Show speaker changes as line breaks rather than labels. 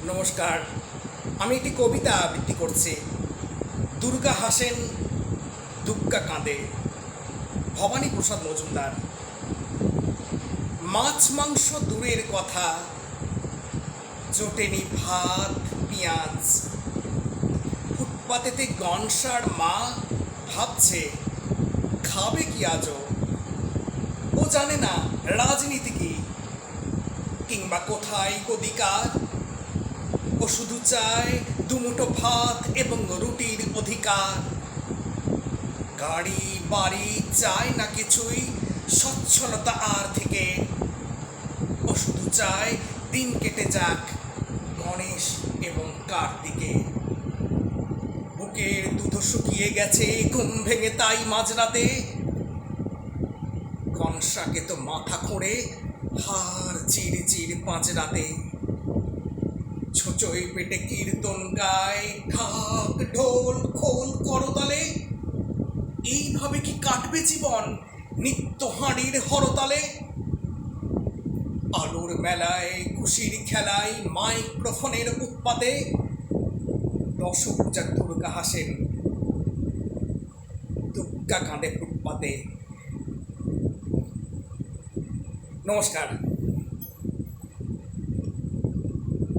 নমস্কার। আমি একটি কবিতা আবৃত্তি করছি। দুর্গা হাসেন, দুগ্গা কাঁদে। ভবানী প্রসাদ মজুমদার। মাছ মাংস দূরের কথা, জোটেনি ভাত পেঁয়াজ। ফুটপাতেতে গনসার মা ভাবছে খাবে কি আজও। ও জানে না রাজনীতি কি, কিংবা কোথায় অধিকার। ও শুধু চায় দুমুঠো ভাত এবং রুটির অধিকার। গাড়ি বাড়ি চায় না কিছুই, সচ্ছলতা আর থেকে। ও শুধু চায় দিন কেটে যাক গণেশ এবং কার্তিকে। বুকের দুধ শুকিয়ে গেছে, ঘুম ভেঙে তাই মাঝরাতে। কনসাকে তো মাথা খুঁড়ে হাড় চির চির পাঁচরাতে। ছোচই পেটে কীর্তন গায়, ঢাক ঢোল খোল করতালে। এইভাবে কি কাটবে জীবন নিত্য হাঁড়ির হরতালে? আলোর মেলায় খুশির খেলায় মাইক্রোফোনের উৎপাতে দশভুজা দুর্গা হাসেন, দুগ্গা কাঁদে ফুটপাতে। নমস্কার।